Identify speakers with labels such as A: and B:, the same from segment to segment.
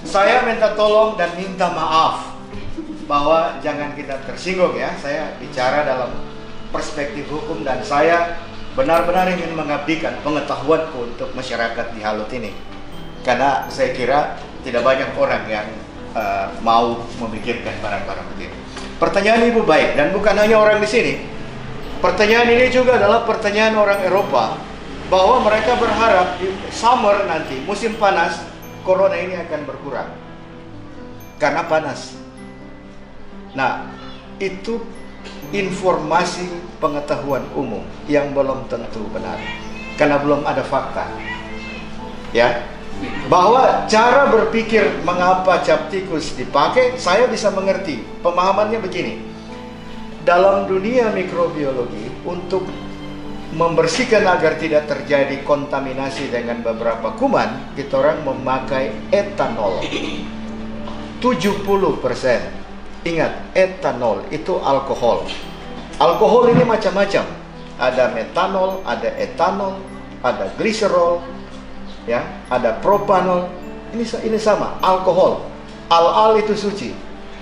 A: Saya minta tolong dan minta maaf bahwa jangan kita tersinggung ya. Saya bicara dalam perspektif hukum dan saya benar-benar ingin mengabdikan pengetahuanku untuk masyarakat di Halut ini. Karena saya kira tidak banyak orang yang mau memikirkan barang-barang begini. Pertanyaan Ibu baik, dan bukan hanya orang di sini. Pertanyaan ini juga adalah pertanyaan orang Eropa, bahwa mereka berharap di summer nanti, musim panas, corona ini akan berkurang karena panas. Nah, itu informasi pengetahuan umum yang belum tentu benar, karena belum ada fakta. Ya, bahwa cara berpikir mengapa cap tikus dipakai, saya bisa mengerti. Pemahamannya begini. Dalam dunia mikrobiologi, untuk membersihkan agar tidak terjadi kontaminasi dengan beberapa kuman, kita orang memakai etanol 70%. Ingat, etanol itu alkohol. Alkohol ini macam-macam. Ada metanol, ada etanol, ada gliserol, ya, ada propanol. Ini sama, alkohol. Al-al itu suci,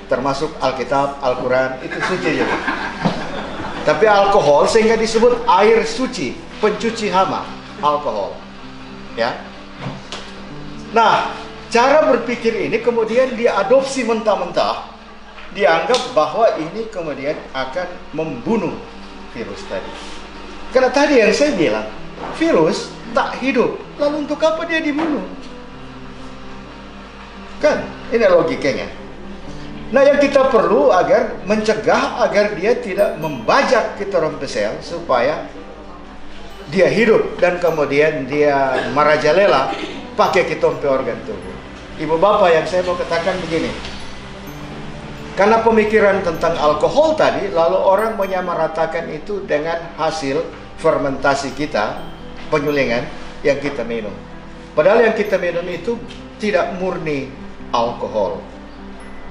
A: termasuk Alkitab, Al-Quran itu suci juga. Tapi alkohol sehingga disebut air suci, pencuci hama, alkohol. Ya. Nah, cara berpikir ini kemudian diadopsi mentah-mentah, dianggap bahwa ini kemudian akan membunuh virus tadi. Karena tadi yang saya bilang, virus tak hidup, lalu untuk apa dia dibunuh? Kan, ini logikanya. Nah, yang kita perlu agar mencegah agar dia tidak membajak kita orang sel, supaya dia hidup dan kemudian dia merajalela pakai kita organ tubuh. Ibu bapak, yang saya mau katakan begini, karena pemikiran tentang alkohol tadi, lalu orang menyamaratakan itu dengan hasil fermentasi kita, penyulingan yang kita minum. Padahal yang kita minum itu tidak murni alkohol.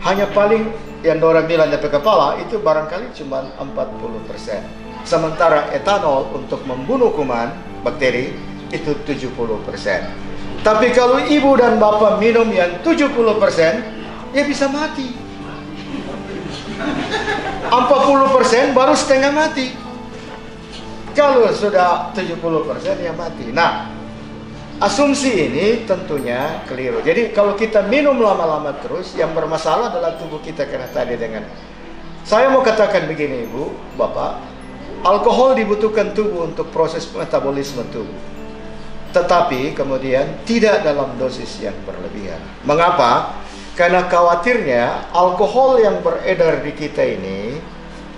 A: Hanya paling yang orang bilang dari kepala itu barangkali cuma 40%. Sementara etanol untuk membunuh kuman, bakteri, itu 70%. Tapi kalau ibu dan bapak minum yang 70%, ya bisa mati. 40% baru setengah mati. Kalau sudah 70% ya mati. Nah, asumsi ini tentunya keliru. Jadi kalau kita minum lama-lama terus, yang bermasalah adalah tubuh kita. Karena tadi dengan saya mau katakan begini, ibu, bapak, alkohol dibutuhkan tubuh untuk proses metabolisme tubuh, tetapi kemudian tidak dalam dosis yang berlebihan. Mengapa? Karena khawatirnya alkohol yang beredar di kita ini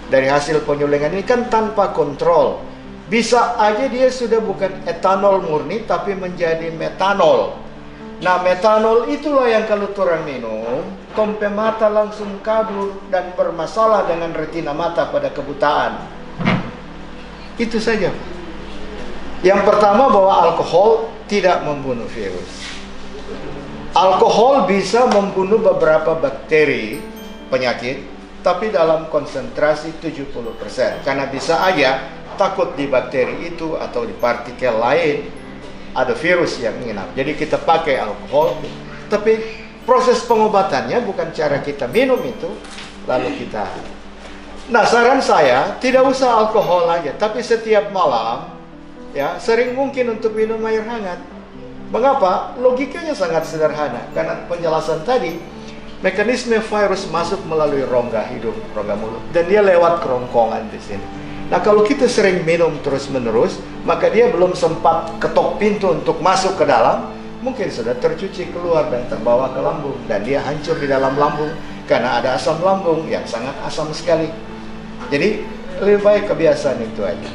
A: dari hasil penyulingan ini kan tanpa kontrol. Bisa aja dia sudah bukan etanol murni, tapi menjadi metanol. Nah, metanol itulah yang kalau orang minum, tompe mata langsung kabur dan bermasalah dengan retina mata pada kebutaan. Itu saja. Yang pertama, bahwa alkohol tidak membunuh virus. Alkohol bisa membunuh beberapa bakteri, penyakit, tapi dalam konsentrasi 70%. Karena bisa aja takut di bakteri itu atau di partikel lain ada virus yang menginap. Jadi kita pakai alkohol, tapi proses pengobatannya bukan cara kita minum itu lalu kita. Nah, saran saya tidak usah alkohol aja, tapi setiap malam ya sering mungkin untuk minum air hangat. Mengapa? Logikanya sangat sederhana. Karena penjelasan tadi, mekanisme virus masuk melalui rongga hidung, rongga mulut, dan dia lewat kerongkongan di sini. Nah, kalau kita sering minum terus-menerus, maka dia belum sempat ketok pintu untuk masuk ke dalam, mungkin sudah tercuci keluar dan terbawa ke lambung, dan dia hancur di dalam lambung karena ada asam lambung yang sangat asam sekali. Jadi lebih baik kebiasaan itu aja.